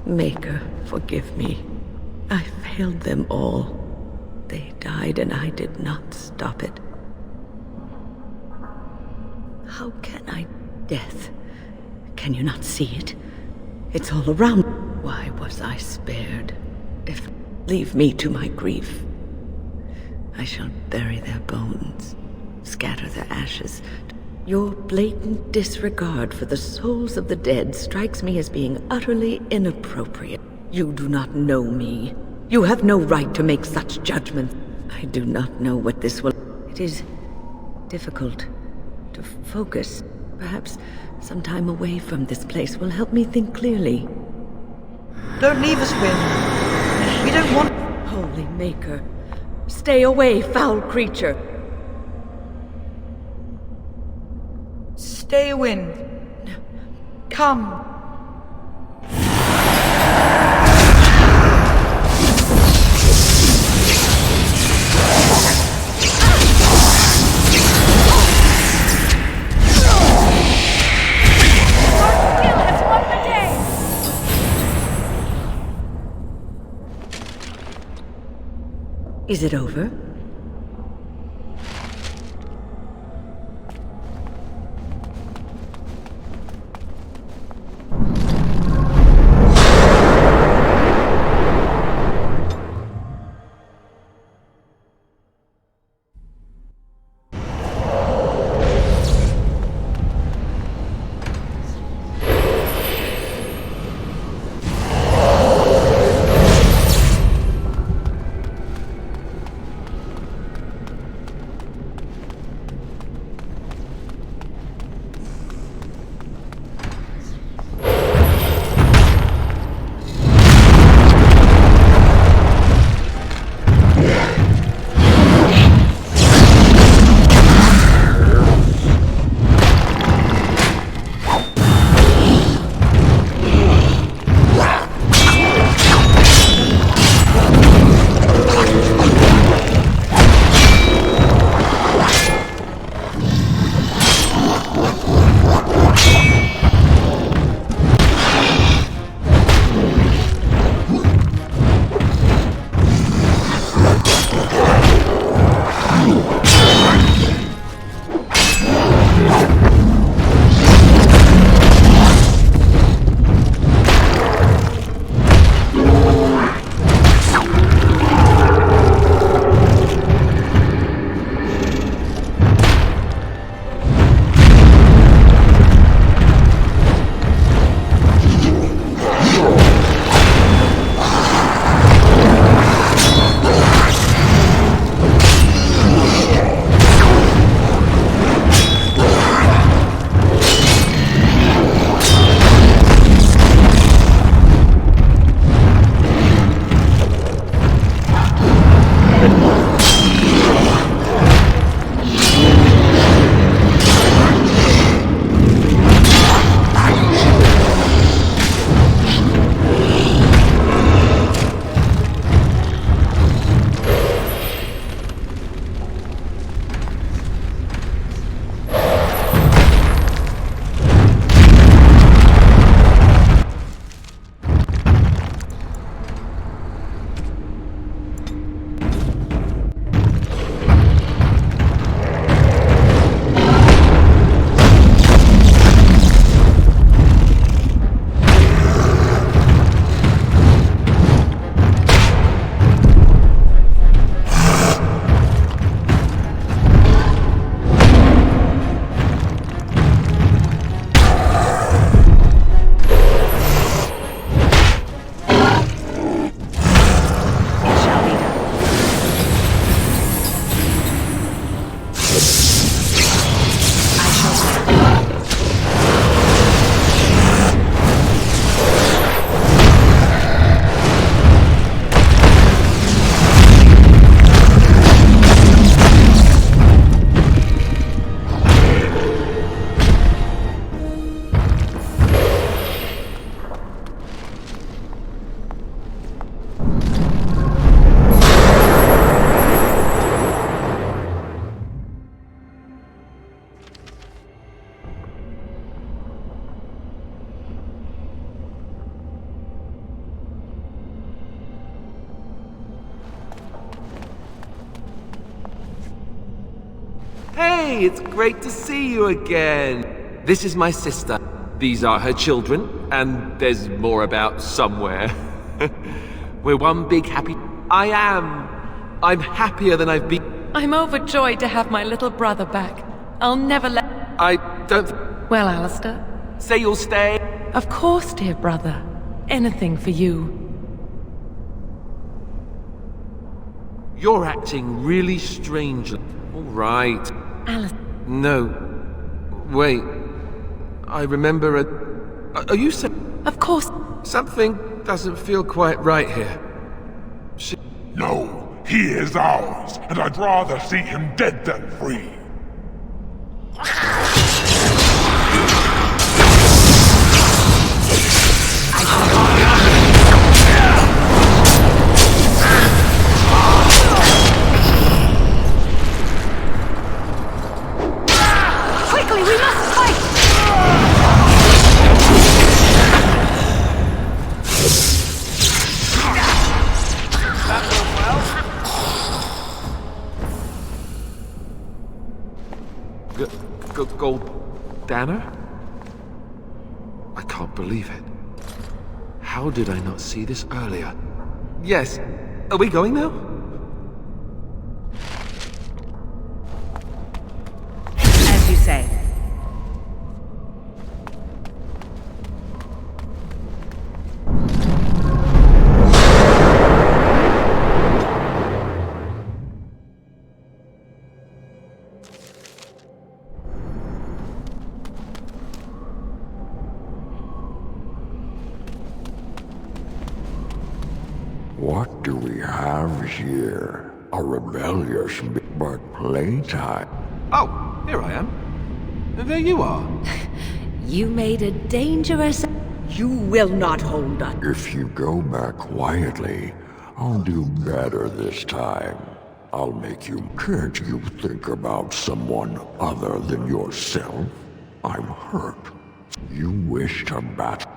Maker, forgive me. I failed them all. They died and I did not stop it. How can I? Death. Can you not see it? It's all around. Why was I spared? If leave me to my grief. I shall bury their bones, scatter their ashes. Your blatant disregard for the souls of the dead strikes me as being utterly inappropriate. You do not know me. You have no right to make such judgments. I do not know what this will... It is difficult to focus. Perhaps some time away from this place will help me think clearly. Don't leave us, Wynne. We don't want... Holy Maker, stay away, foul creature! Stay, Wynne. Come. Is it over? Hey, it's great to see you again. This is my sister. These are her children, and there's more about somewhere. We're one big happy... I am. I'm happier than I've been. I'm overjoyed to have my little brother back. I'll never let... I don't... Well, Alistair? Say you'll stay. Of course, dear brother. Anything for you. You're acting really strangely. All right. Alistair... No. Wait. I remember Are you saying... Of course... Something doesn't feel quite right here. No, he is ours, and I'd rather see him dead than free. Quickly, we must fight! Gold Danner? I can't believe it. How did I not see this earlier? Yes. Are we going now? As you say. What do we have here? A rebellious but playtime. Oh, here I am. There you are. You made a dangerous... You will not hold us. If you go back quietly, I'll do better this time. I'll make you... Can't you think about someone other than yourself? I'm hurt. You wish to battle.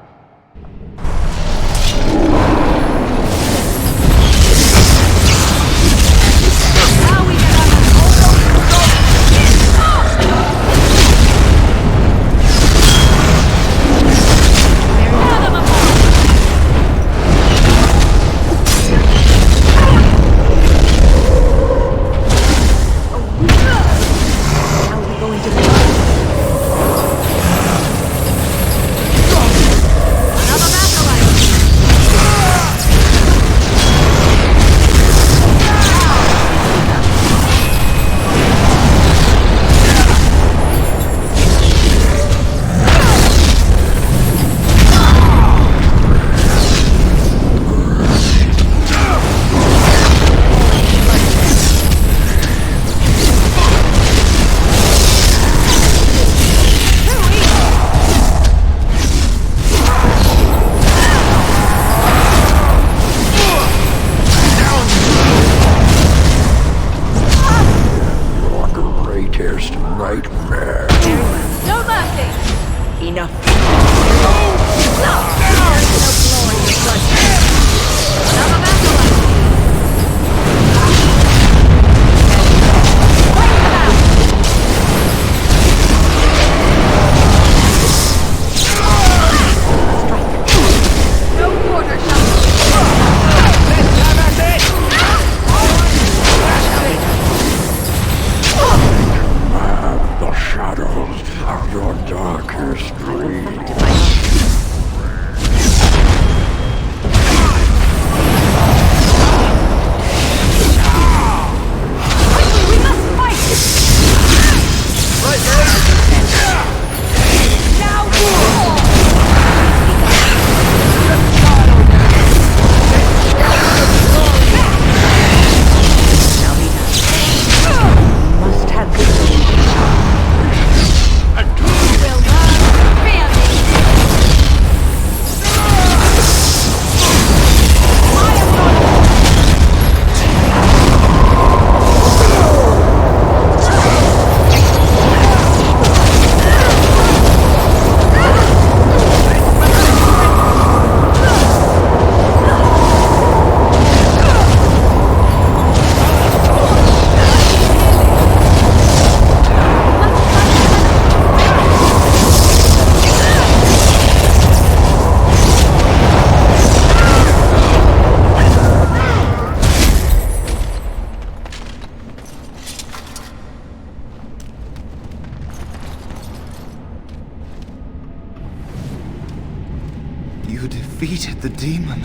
defeated the demon.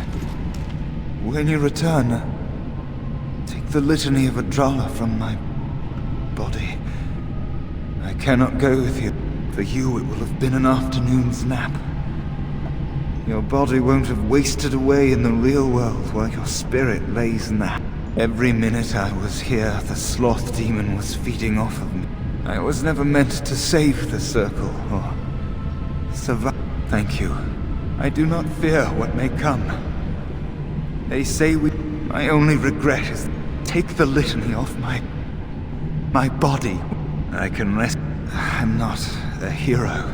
When you return, take the litany of Adralla from my body. I cannot go with you. For you, it will have been an afternoon's nap. Your body won't have wasted away in the real world while your spirit lays in that. Every minute I was here, the sloth demon was feeding off of me. I was never meant to save the circle, or survive. Thank you. I do not fear what may come. They say my only regret is take the litany off my body. I can rest. I'm not a hero.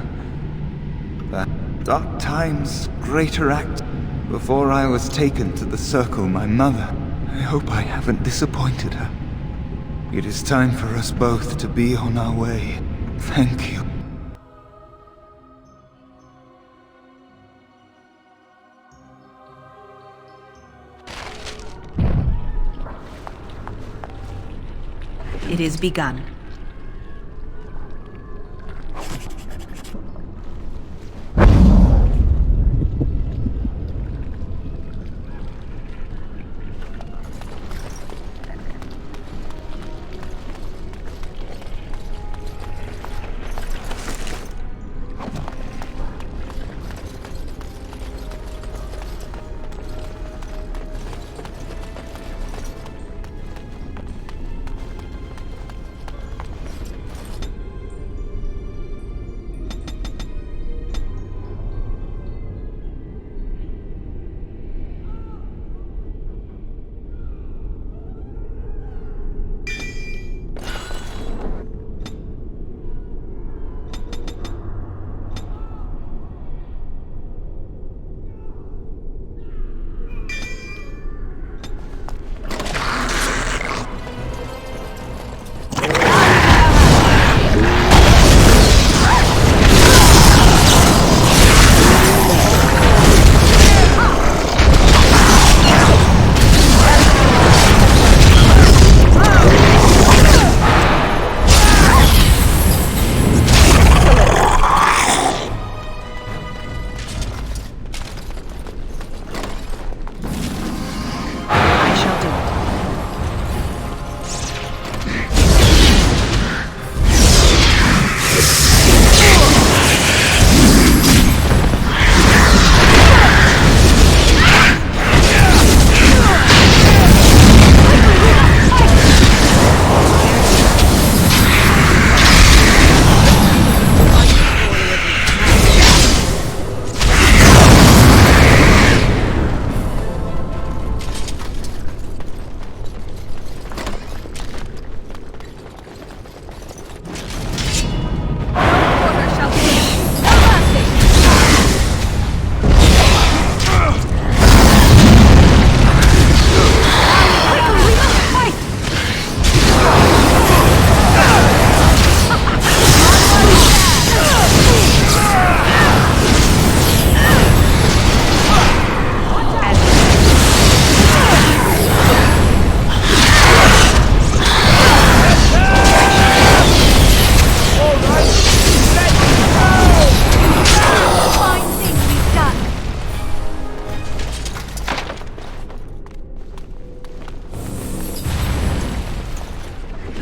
But dark times, greater act. Before I was taken to the circle, my mother. I hope I haven't disappointed her. It is time for us both to be on our way. Thank you. It is begun.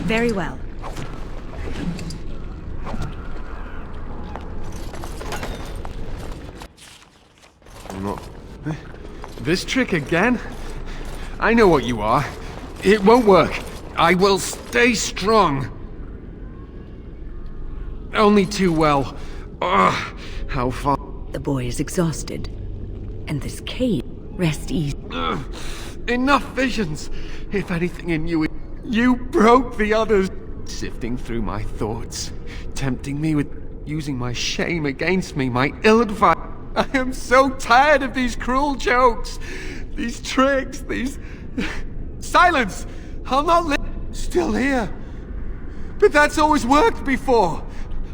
Very well. This trick again? I know what you are. It won't work. I will stay strong. Only too well. Ugh, how far? The boy is exhausted. And this cave. Rest easy. Ugh, enough visions. If anything in you... You broke the others. Sifting through my thoughts. Tempting me with using my shame against me. My ill advice. I am so tired of these cruel jokes. These tricks. These... Silence! I'll not live. Still here. But that's always worked before.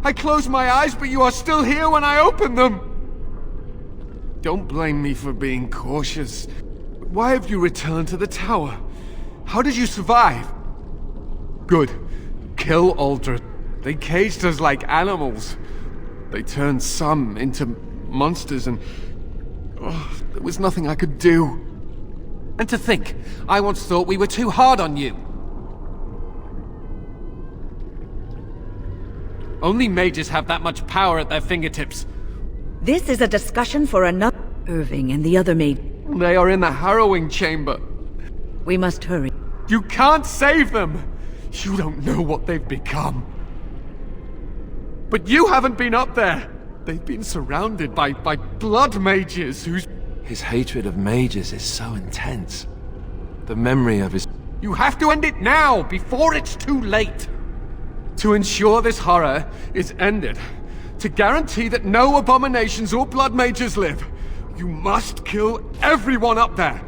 I close my eyes, but you are still here when I open them. Don't blame me for being cautious. Why have you returned to the tower? How did you survive? Good. Kill Aldred. They caged us like animals. They turned some into monsters and There was nothing I could do. And to think, I once thought we were too hard on you. Only mages have that much power at their fingertips. This is a discussion for another. Irving and the other maid. They are in the harrowing chamber. We must hurry. You can't save them! You don't know what they've become. But you haven't been up there! They've been surrounded by blood mages whose... His hatred of mages is so intense. The memory of his... You have to end it now, before it's too late! To ensure this horror is ended, to guarantee that no abominations or blood mages live, you must kill everyone up there!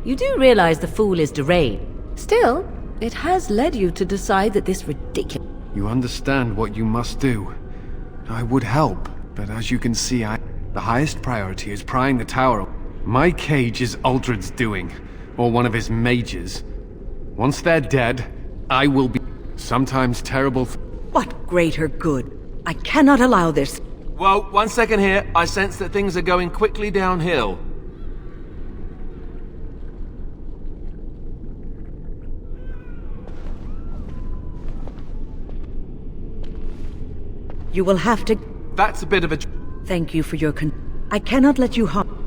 You do realize the fool is deranged. Still, it has led you to decide that this ridiculous... You understand what you must do. I would help, but as you can see, the highest priority is prying the tower. My cage is Uldred's doing, or one of his mages. Once they're dead, I will be... Sometimes terrible... What greater good? I cannot allow this. Whoa, 1 second here. I sense that things are going quickly downhill. You will have to... That's a bit of a... Thank you for your I cannot let you harm...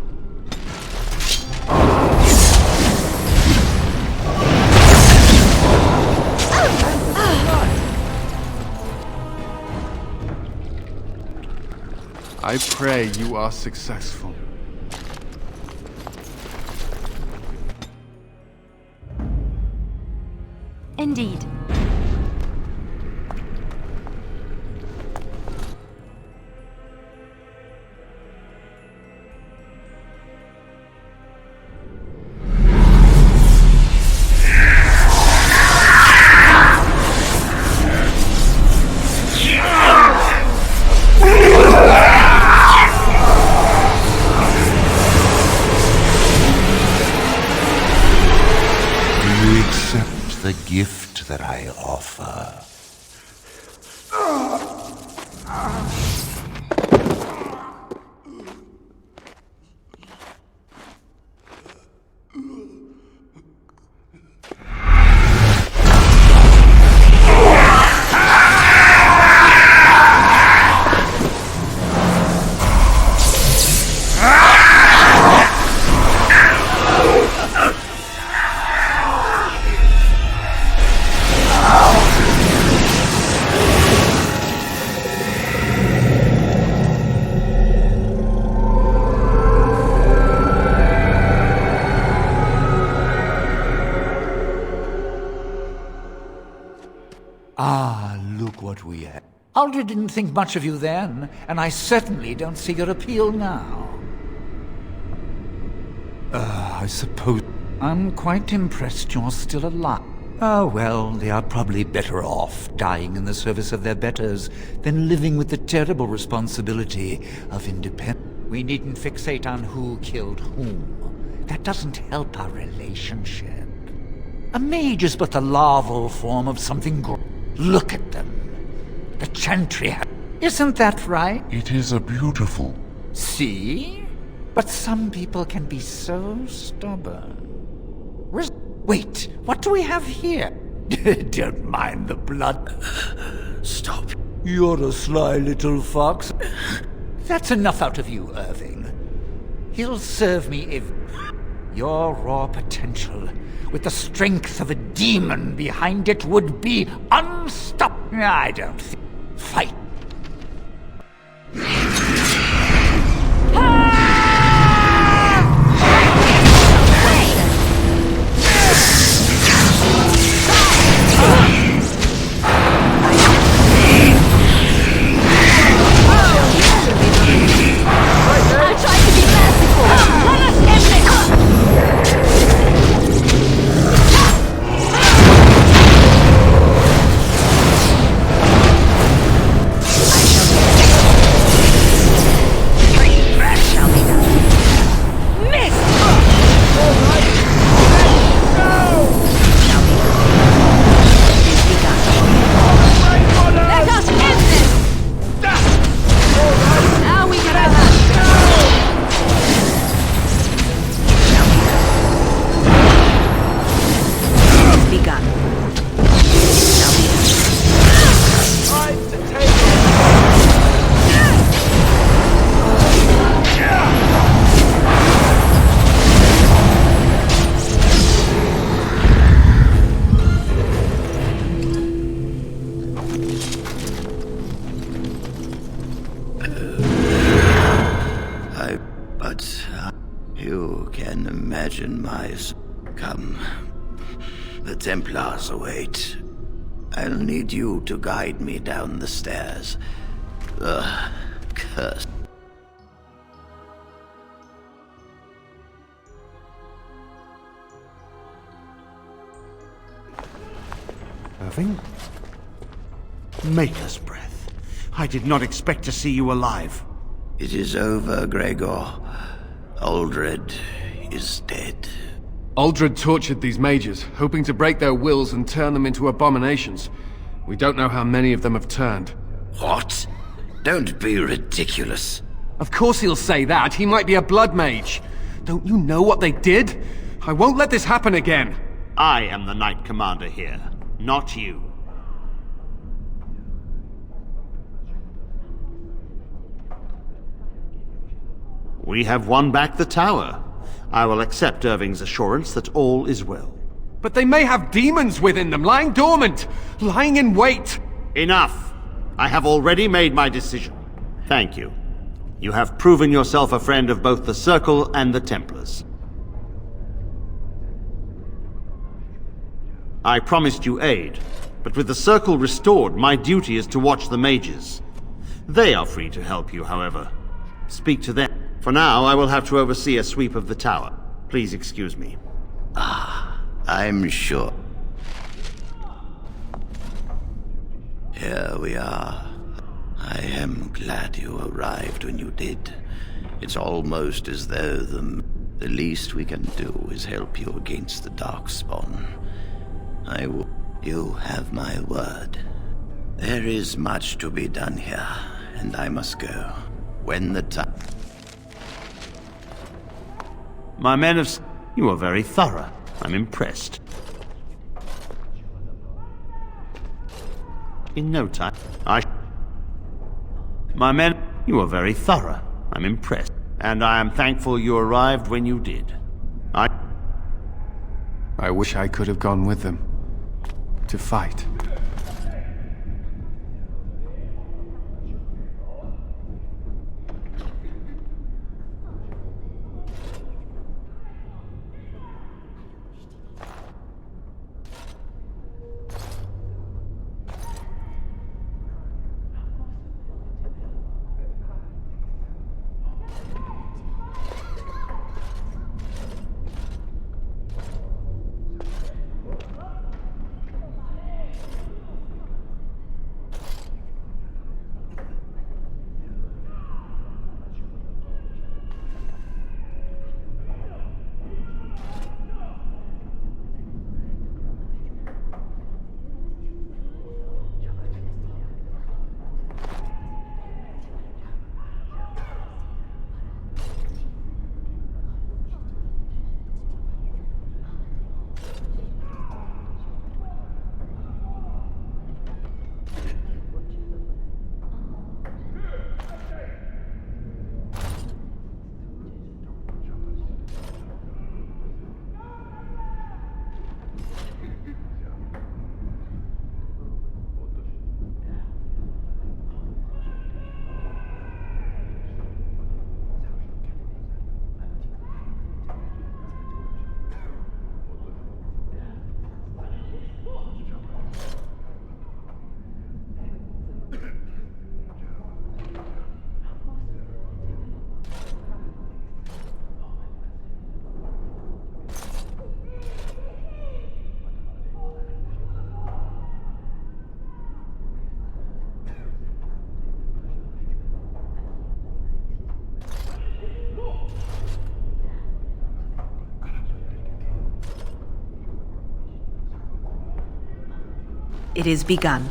I pray you are successful. Indeed. The gift that I offer. Look what we have. Uldred didn't think much of you then, and I certainly don't see your appeal now. I suppose... I'm quite impressed you're still alive. Oh, well, they are probably better off dying in the service of their betters than living with the terrible responsibility of independence. We needn't fixate on who killed whom. That doesn't help our relationship. A mage is but the larval form of something great. Look at them. The Chantry. Isn't that right? It is a beautiful... See? But some people can be so stubborn. Wait, what do we have here? Don't mind the blood. Stop. You're a sly little fox. That's enough out of you, Irving. He'll serve me if... Your raw potential, with the strength of a demon behind it, would be unstoppable. I don't think... Fight. but you can imagine my... Come. The Templars await. I'll need you to guide me down the stairs. Ugh, curse. Irving? Maker's breath. I did not expect to see you alive. It is over, Gregor. Aldred is dead. Aldred tortured these mages, hoping to break their wills and turn them into abominations. We don't know how many of them have turned. What? Don't be ridiculous. Of course he'll say that. He might be a blood mage. Don't you know what they did? I won't let this happen again. I am the Knight Commander here, not you. We have won back the tower. I will accept Irving's assurance that all is well. But they may have demons within them, lying dormant, lying in wait. Enough! I have already made my decision. Thank you. You have proven yourself a friend of both the Circle and the Templars. I promised you aid, but with the Circle restored, my duty is to watch the mages. They are free to help you, however. Speak to them. For now, I will have to oversee a sweep of the tower. Please excuse me. I'm sure. Here we are. I am glad you arrived when you did. It's almost as though the least we can do is help you against the Darkspawn. You have my word. There is much to be done here, and I must go. When the time... My men of... You are very thorough. I'm impressed. In no time, My men... You are very thorough. I'm impressed. And I am thankful you arrived when you did. I wish I could have gone with them. To fight. It is begun.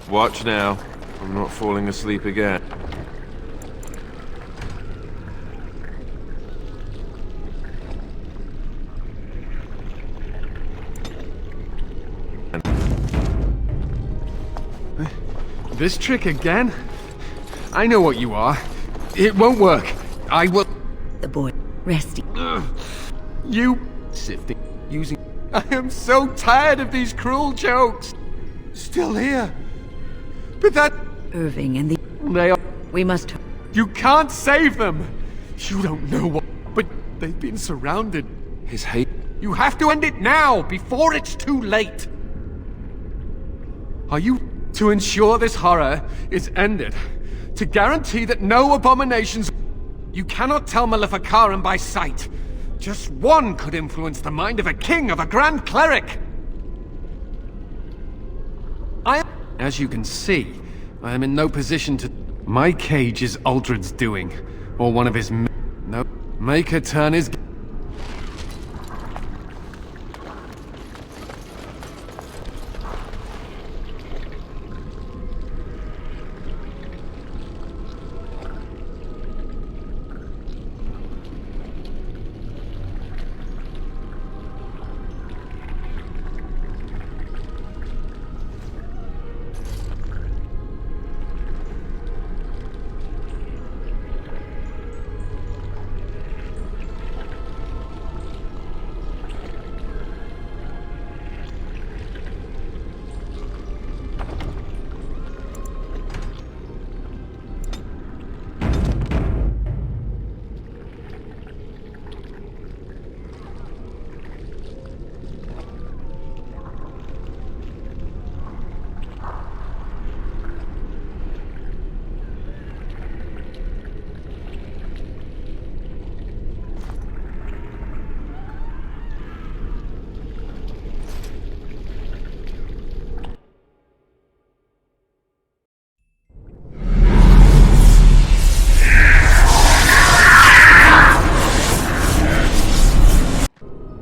Watch now. I'm not falling asleep again. This trick again? I know what you are. It won't work. I will... The boy, resting. You... sifting... using... I am so tired of these cruel jokes! Still here. But that... Irving and the... They are... We must... You can't save them! You don't know what... But they've been surrounded. His hate... You have to end it now, before it's too late! Are you... To ensure this horror is ended, to guarantee that no abominations... You cannot tell Maleficarum by sight. Just one could influence the mind of a king, of a grand cleric! As you can see, I am in no position to... My cage is Uldred's doing, or one of his... No, make her turn his...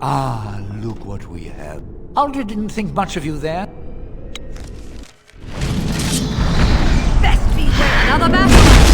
Ah, look what we have. Uldred didn't think much of you there. Best beware another battle!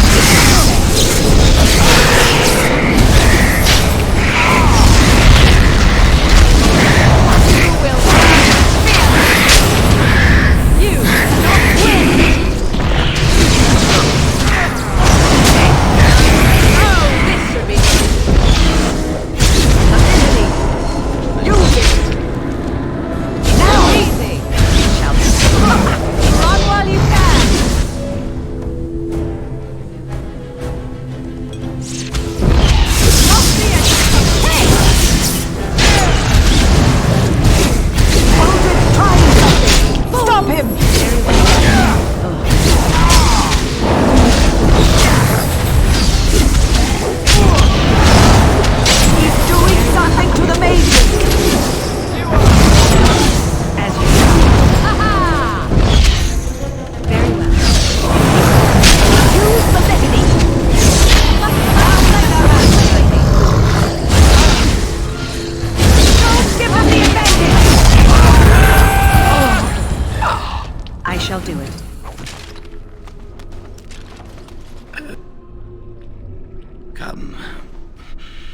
Come.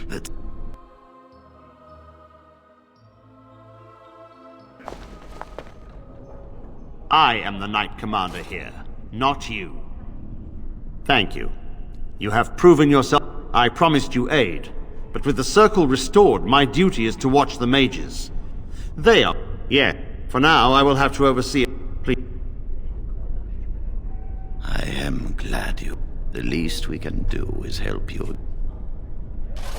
But... I am the Knight Commander here, not you. Thank you. You have proven yourself. I promised you aid, but with the circle restored, my duty is to watch the mages. They are... Yeah, for now I will have to oversee it. Please. I am glad you... The least we can do is help you.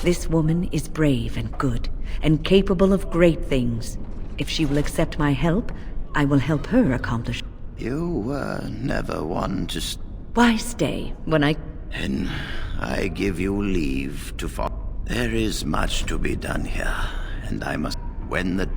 This woman is brave and good, and capable of great things. If she will accept my help, I will help her accomplish. You were never one to... Why stay when I... Then I give you leave to follow. There is much to be done here, and I must... When the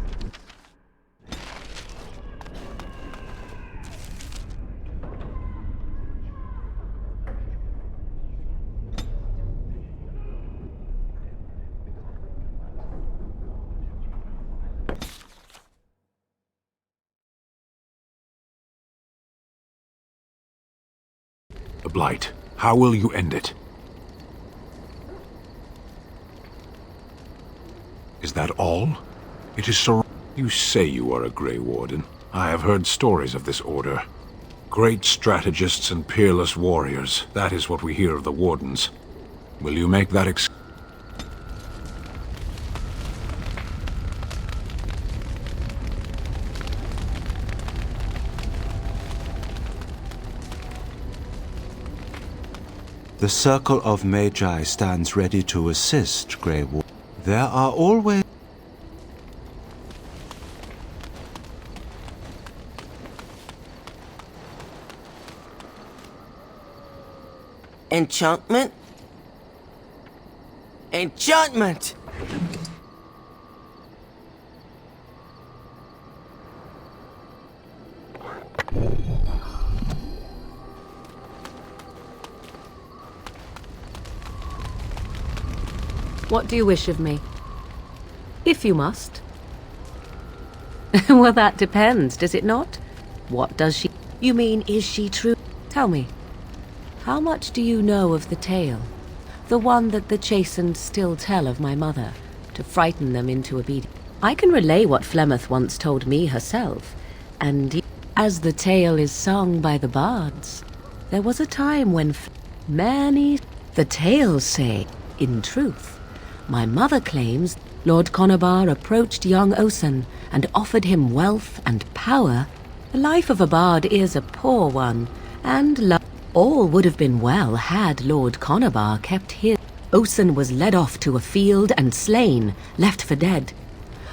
Blight, how will you end it? Is that all? It is so... You say you are a Grey Warden. I have heard stories of this order. Great strategists and peerless warriors. That is what we hear of the Wardens. Will you make that The Circle of Magi stands ready to assist, Grey Warden. There are always... Enchantment? Enchantment! What do you wish of me? If you must. Well, that depends, does it not? What does she... You mean, is she true? Tell me. How much do you know of the tale? The one that the Chastened still tell of my mother, to frighten them into obedience. I can relay what Flemeth once told me herself, and as the tale is sung by the bards, there was a time when many... The tales say, in truth, my mother claims Lord Conobar approached young Osen and offered him wealth and power. The life of a bard is a poor one, and all would have been well had Lord Conobar kept his. Osen was led off to a field and slain, left for dead.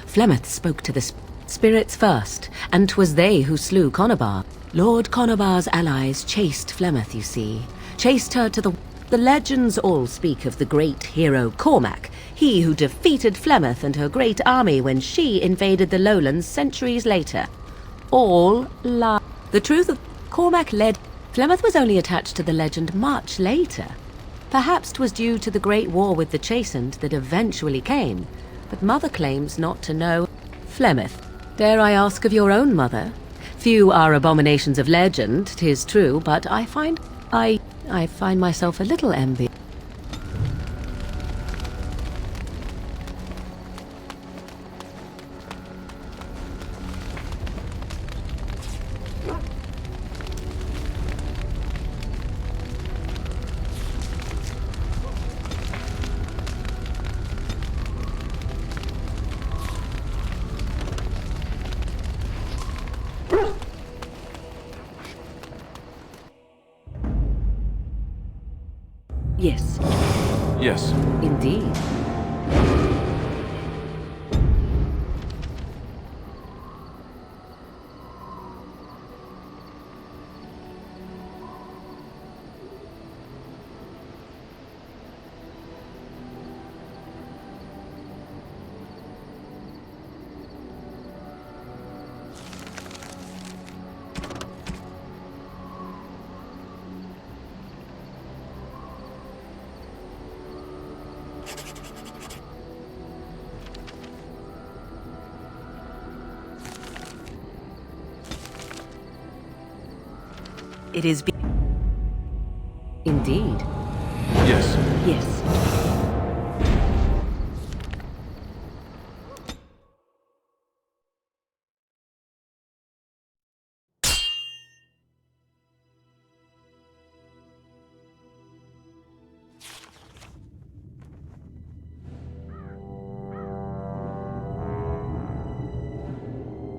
Flemeth spoke to the spirits first, and 'twas they who slew Conobar. Lord Conobar's allies chased Flemeth, you see. Chased her to the... The legends all speak of the great hero Cormac, he who defeated Flemeth and her great army when she invaded the lowlands centuries later. All lie. The truth of Cormac led... Flemeth was only attached to the legend much later. Perhaps 'twas due to the great war with the Chastened that eventually came, but Mother claims not to know. Flemeth, dare I ask of your own mother? Few are abominations of legend, 'tis true, but I find myself a little envious. Yes. Yes. Indeed. It is Indeed. Yes. Yes.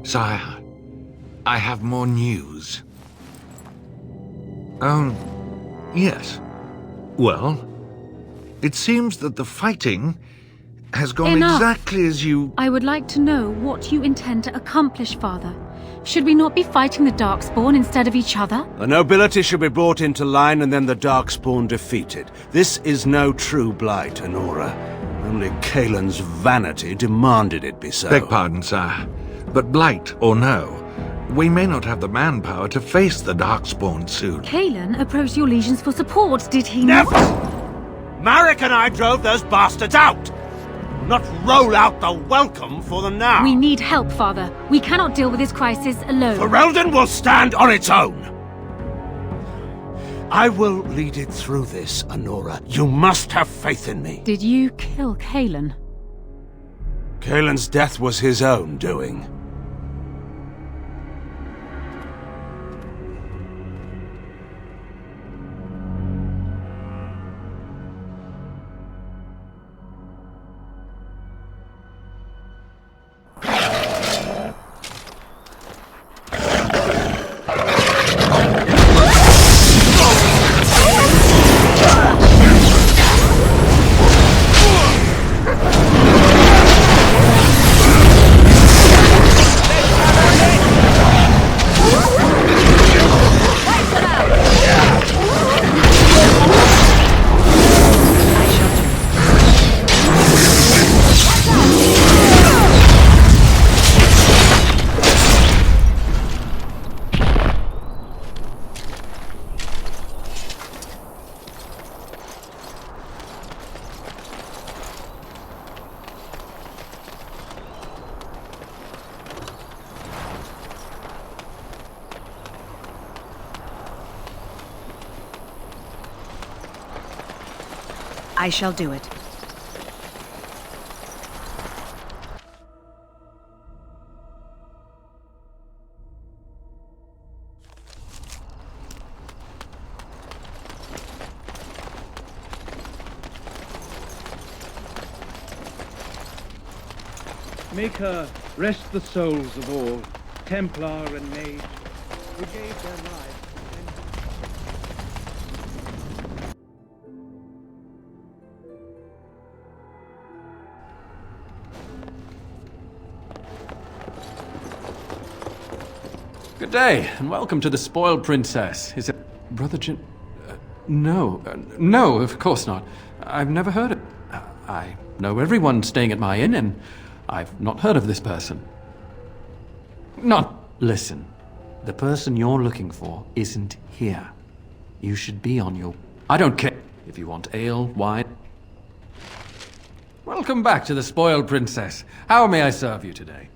Sire, I have more news. Oh, yes. Well, it seems that the fighting has gone Enough. exactly as you... I would like to know what you intend to accomplish, Father. Should we not be fighting the Darkspawn instead of each other? The nobility should be brought into line and then the Darkspawn defeated. This is no true blight, Anora. Only Kaelin's vanity demanded it be so. Beg pardon, sire. But blight or no, we may not have the manpower to face the Darkspawn soon. Kaelin approached your legions for support, did he not? Never! Marek and I drove those bastards out! Not roll out the welcome for them now! We need help, Father. We cannot deal with this crisis alone. Ferelden will stand on its own! I will lead it through this, Anora. You must have faith in me. Did you kill Kalen? Kalen's death was his own doing. I shall do it. Make her rest the souls of all, Templar and Mage, who gave their lives. Good day, and welcome to the Spoiled Princess. Is it Brother Jin... No, of course not. I've never heard of... I know everyone staying at my inn, and I've not heard of this person. Listen, the person you're looking for isn't here. You should be on your... I don't care if you want ale, wine... Welcome back to the Spoiled Princess. How may I serve you today?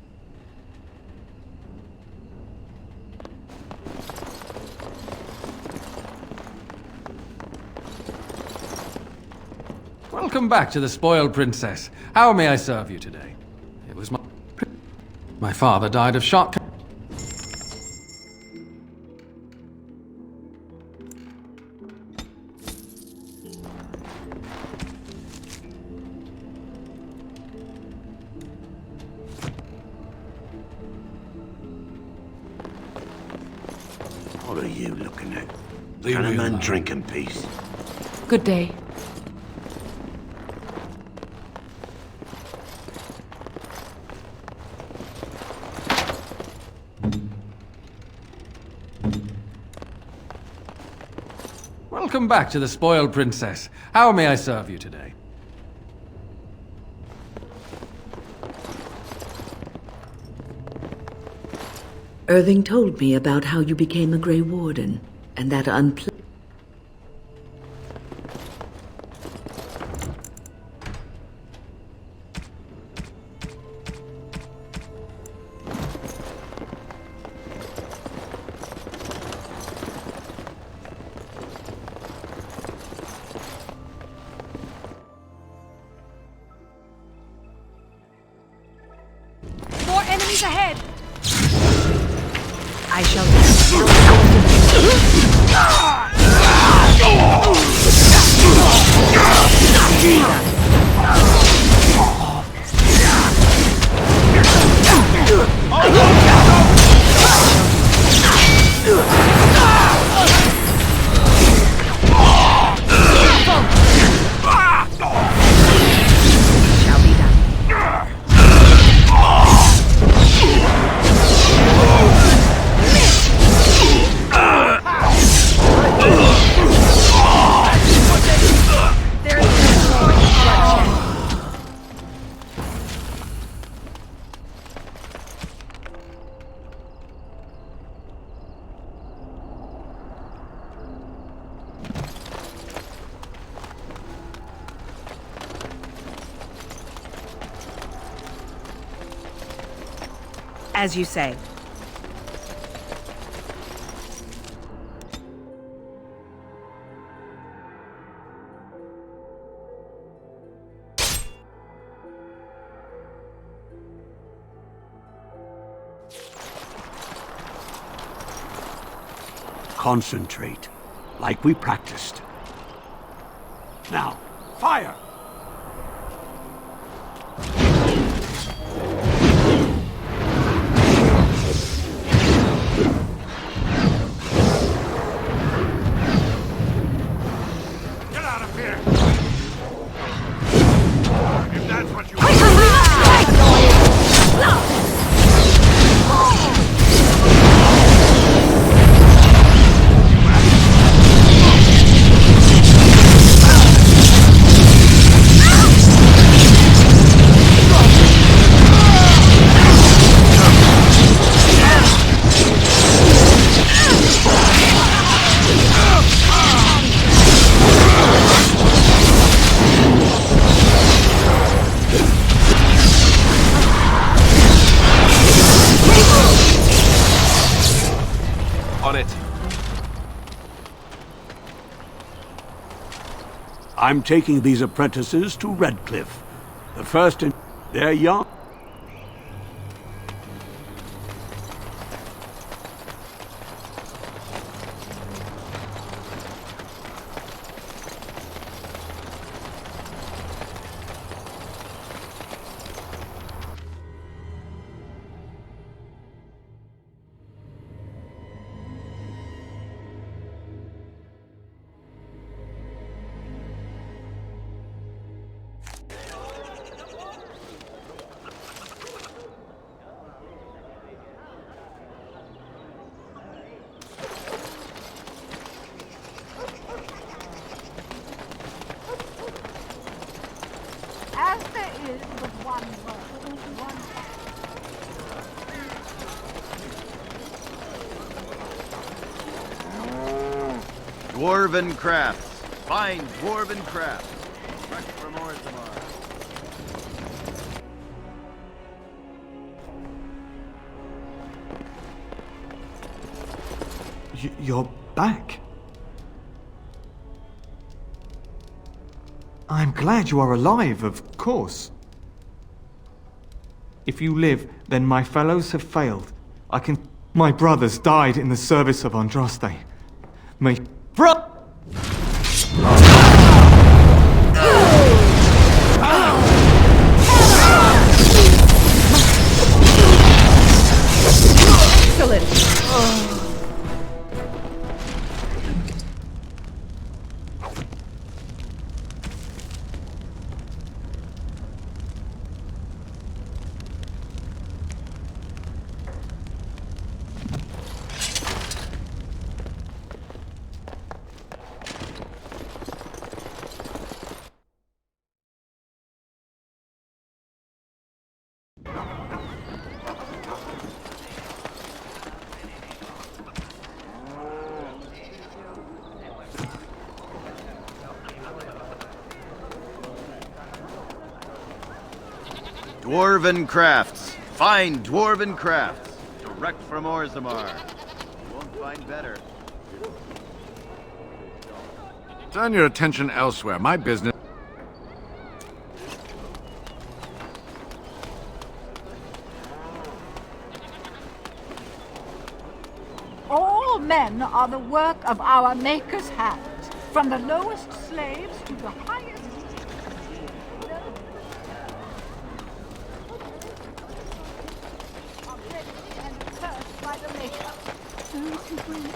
Welcome back to the Spoiled Princess. How may I serve you today? It was my father died of shock. What are you looking at? Can a man drink in peace? Good day. Welcome back to the Spoiled Princess. How may I serve you today? Irving told me about how you became a Grey Warden, and that More enemies ahead! I shall As you say. concentrate, like we practiced. Now, fire! Get out of here! If that's what you I'm taking these apprentices to Redcliffe. The first in... They're young. As there is but one word, one... Dwarven crafts. Fine dwarven crafts. Fresh from Orzammar. You're back. I'm glad you are alive, of course. If you live, then my fellows have failed. My brothers died in the service of Andraste. May... Dwarven crafts. Fine dwarven crafts. Direct from Orzammar. You won't find better. Turn your attention elsewhere. My business... All men are the work of our Maker's hands, from the lowest slaves to the highest... are ready and cursed by the Maker. Those who bring power.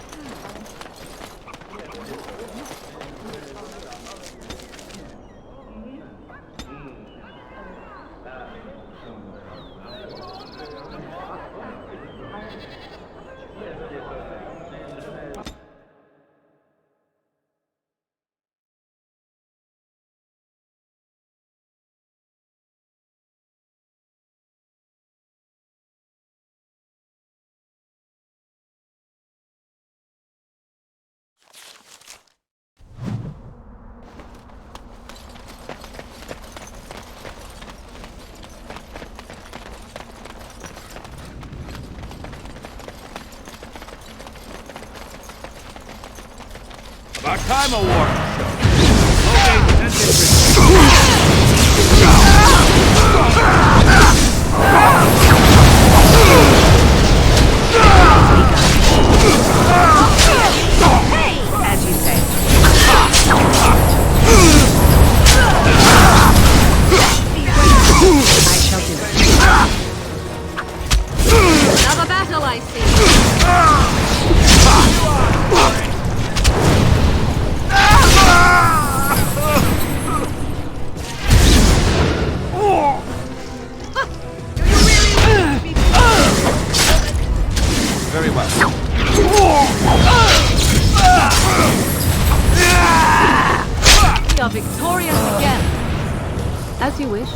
About time a war show. As you wish.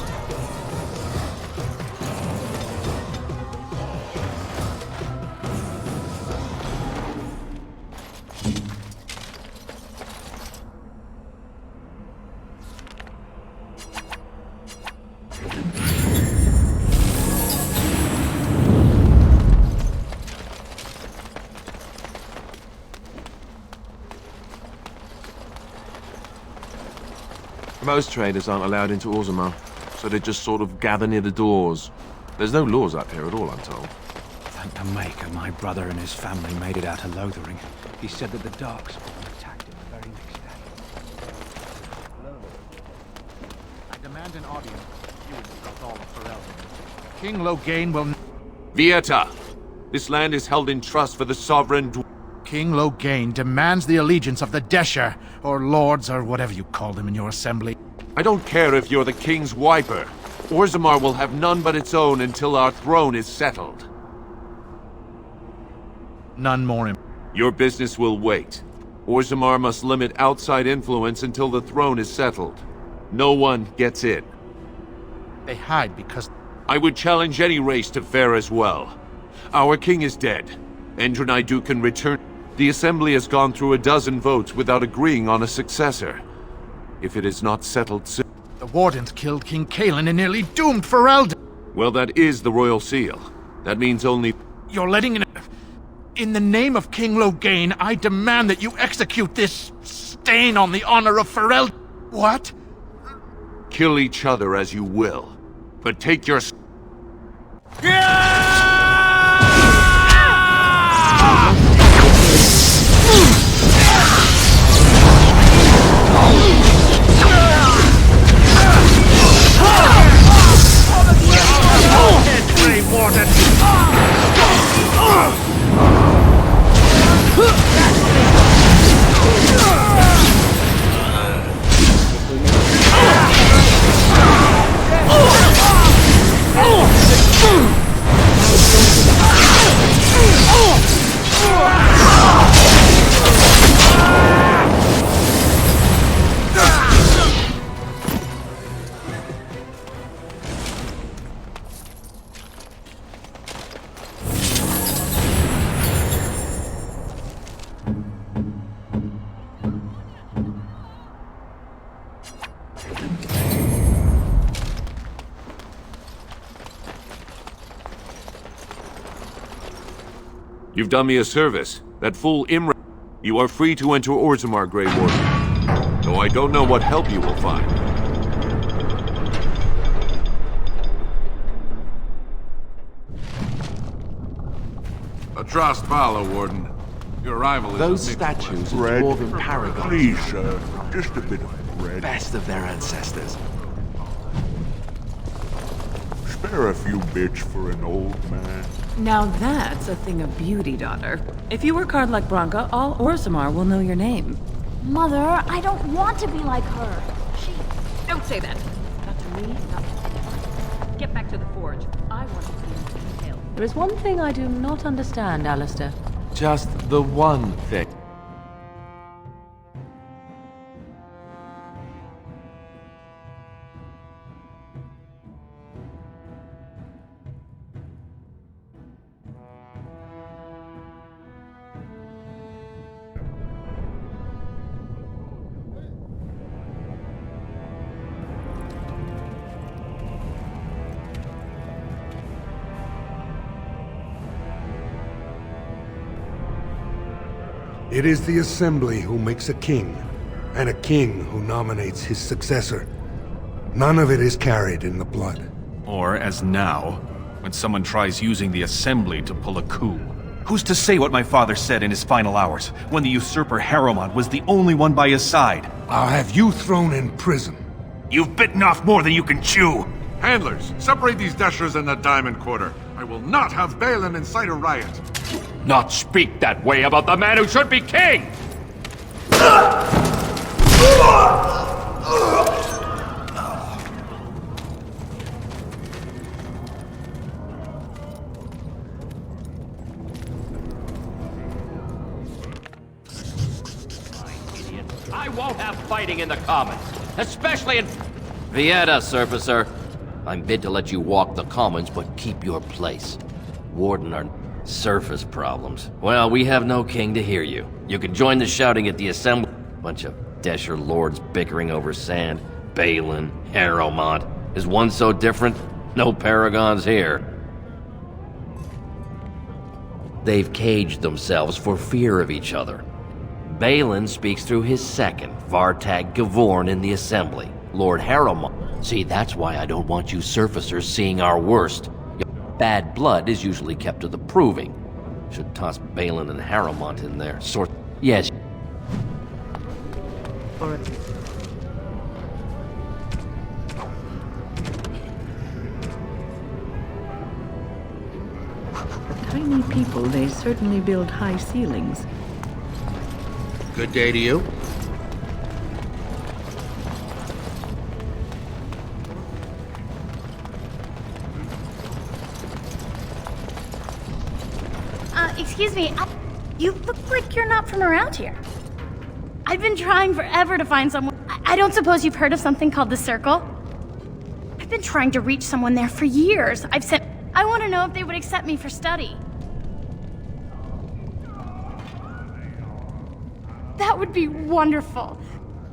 Most traders aren't allowed into Orzammar, so they just sort of gather near the doors. There's no laws up here at all, I'm told. Thank the Maker, my brother and his family made it out of Lothering. He said that the Darkspawn attacked him the very next day. I demand an audience with you, Barthol of Ferelden. King Loghain will... Vieta! This land is held in trust for the sovereign... King Loghain demands the allegiance of the Desher, or lords, or whatever you call them in your assembly. I don't care if you're the king's wiper. Orzammar will have none but its own until our throne is settled. None more Your business will wait. Orzammar must limit outside influence until the throne is settled. No one gets in. They hide because... I would challenge any race to fare as well. Our king is dead. Endrunaidu can return. The Assembly has gone through a dozen votes without agreeing on a successor. If it is not settled soon... The Wardens killed King Cailan and nearly doomed Ferelden. Well, that is the Royal Seal. That means only... You're letting in... In the name of King Loghain, I demand that you execute this stain on the honor of Ferelden. What? Kill each other as you will, but take your... You've done me a service. That fool Imra... You are free to enter Orzammar, Grey Warden. Though I don't know what help you will find. Atrast Vala, Warden. Your arrival is... Those statues of dwarven paragons. Please, sir. Just a bit of bread. Best of their ancestors. Spare a few bits for an old man. Now that's a thing of beauty, daughter. If you work hard like Branka, all Orzammar will know your name. Mother, I don't want to be like her. Don't say that. Not to me, not to you. Get back to the forge. I want to be in detail. There is one thing I do not understand, Alistair. Just the one thing. It is the Assembly who makes a king, and a king who nominates his successor. None of it is carried in the blood. Or, as now, when someone tries using the Assembly to pull a coup. Who's to say what my father said in his final hours, when the usurper Harrowmont was the only one by his side? I'll have you thrown in prison. You've bitten off more than you can chew! Handlers, separate these Deshers in the Diamond Quarter. I will not have Balin incite a riot. Not speak that way about the man who should be king! I won't have fighting in the Commons, especially in... Vieta, Surfacer. I'm bid to let you walk the commons, but keep your place. Warden are surface problems. Well, we have no king to hear you. You can join the shouting at the assembly. Bunch of Desher lords bickering over sand. Balin, Harrowmont. Is one so different? No paragons here. They've caged themselves for fear of each other. Balin speaks through his second, Vartag Gavorn, in the assembly. Lord Harrowmont. See, that's why I don't want you surfacers seeing our worst. Bad blood is usually kept to the proving. Should toss Balin and Harrowmont in there. Yes. Tiny people, they certainly build high ceilings. Good day to you. Excuse me, you look like you're not from around here. I've been trying forever to find someone. I don't suppose you've heard of something called the Circle? I've been trying to reach someone there for years. I want to know if they would accept me for study. That would be wonderful.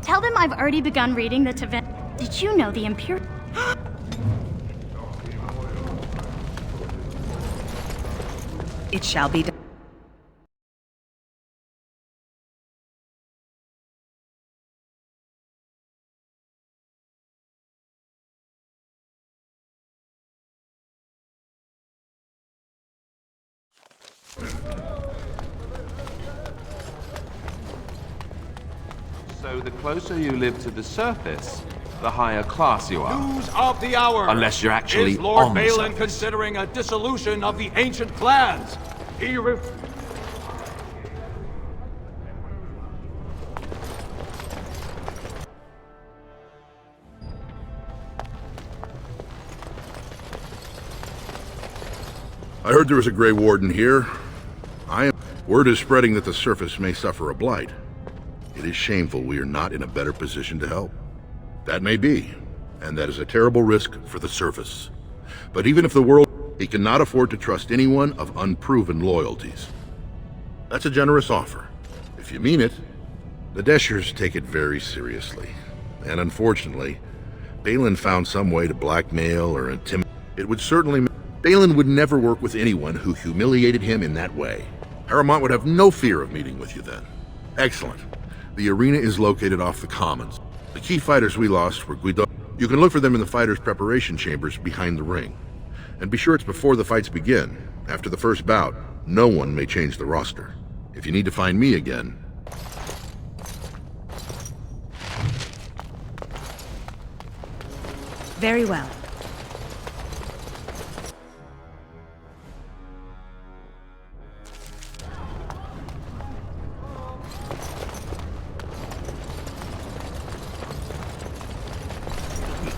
Tell them I've already begun reading the Tevin. Did you know the Imperial... It shall be done. So the closer you live to the surface, the higher class you are. News of the hour! Unless you're actually Is Lord on the Balin surface. considering a dissolution of the ancient clans? I heard there was a Grey Warden here. Word is spreading that the surface may suffer a blight. It is shameful we are not in a better position to help. That may be, and that is a terrible risk for the surface. But even if the world, he cannot afford to trust anyone of unproven loyalties. That's a generous offer. If you mean it, the Deshers take it very seriously. And unfortunately, Balin found some way to blackmail or intimidate. It would certainly... Balin would never work with anyone who humiliated him in that way. Harrowmont would have no fear of meeting with you then. Excellent. The arena is located off the commons. The key fighters we lost were Guido. You can look for them in the fighters' preparation chambers behind the ring. And be sure it's before the fights begin. After the first bout, no one may change the roster. If you need to find me again... Very well.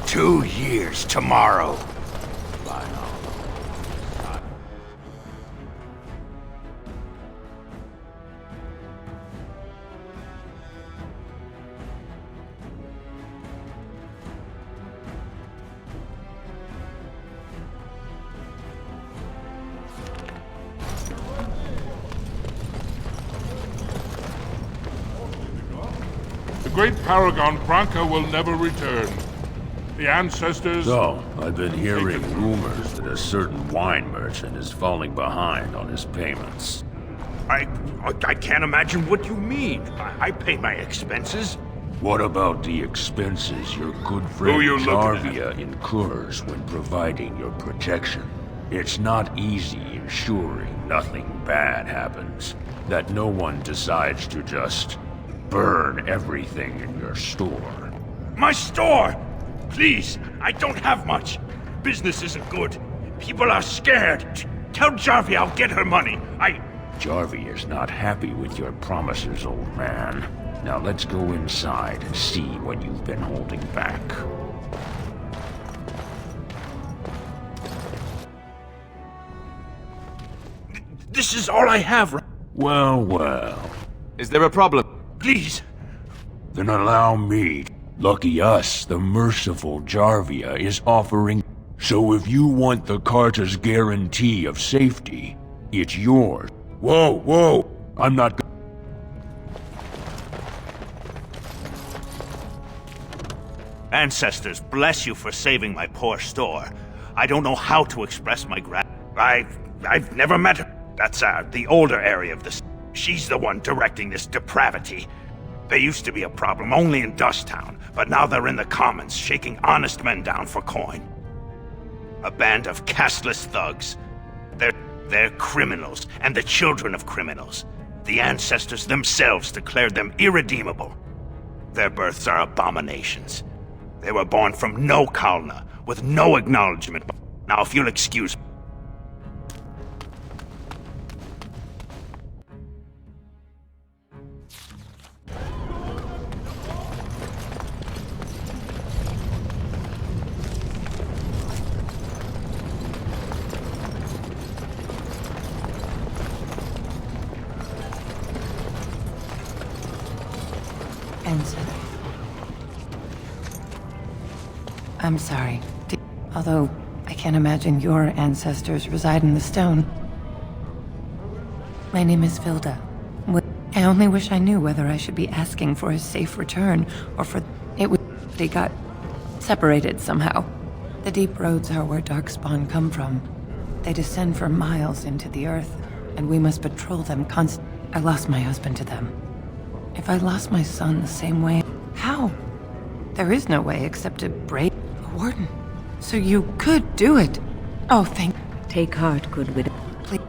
Two years tomorrow. The great paragon Branka will never return. The ancestors... So, I've been hearing rumors that a certain wine merchant is falling behind on his payments. I can't imagine what you mean. I pay my expenses. What about the expenses your good friend Jarvia incurs when providing your protection? It's not easy ensuring nothing bad happens, that no one decides to just burn everything in your store. My store! Please, I don't have much. Business isn't good. People are scared. Tell Jarvia I'll get her money. Jarvia's not happy with your promises, old man. Now let's go inside and see what you've been holding back. This is all I have. Well, well. Is there a problem? Please. Then allow me. Lucky us, the merciful Jarvia is offering. So if you want the Carter's guarantee of safety, it's yours. Whoa, whoa! I'm not. Ancestors, bless you for saving my poor store. I don't know how to express my I've never met her. That's the older area of the. She's the one directing this depravity. They used to be a problem only in Dusttown, but now they're in the Commons, shaking honest men down for coin. A band of casteless thugs. They're criminals, and the children of criminals. The ancestors themselves declared them irredeemable. Their births are abominations. They were born from no Kalna, with no acknowledgement. Now, if you'll excuse me. I'm sorry. Although, I can't imagine your ancestors reside in the stone. My name is Vilda. I only wish I knew whether I should be asking for his safe return, or for they got separated somehow. The deep roads are where Darkspawn come from. They descend for miles into the earth, and we must patrol them constantly. I lost my husband to them. If I lost my son the same way, how? There is no way except to break the warden. So you could do it. Oh, thank. Take heart, good widow. Please.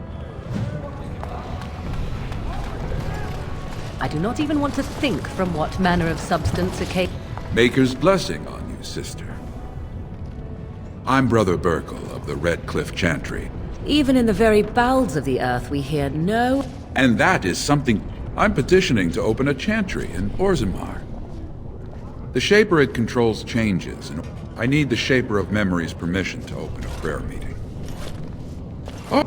I do not even want to think from what manner of substance a cake. Maker's blessing on you, sister. I'm Brother Burkle of the Red Cliff Chantry. Even in the very bowels of the earth, we hear no. And that is something. I'm petitioning to open a chantry in Orzammar. The Shaper controls changes, and I need the Shaper of Memory's permission to open a prayer meeting. Oh,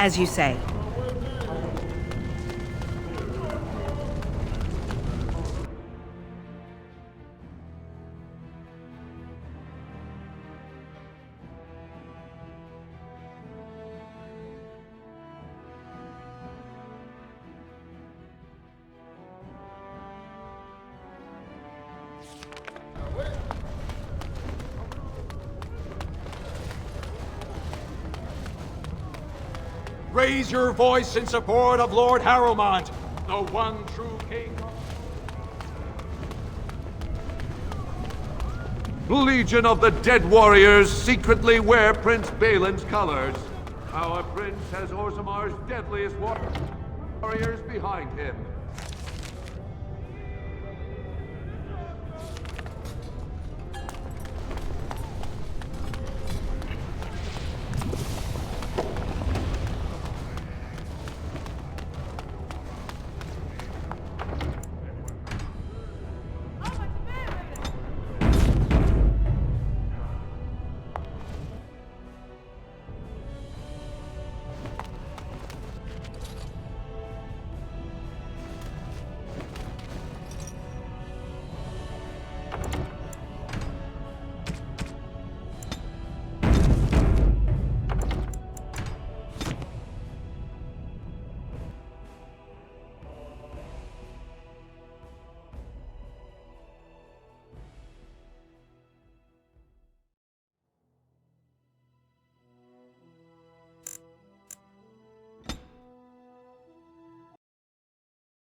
As you say. Raise your voice in support of Lord Harrowmont, the one true king. Legion of the Dead Warriors secretly wear Prince Balin's colors. Our prince has Orzammar's deadliest warriors behind him.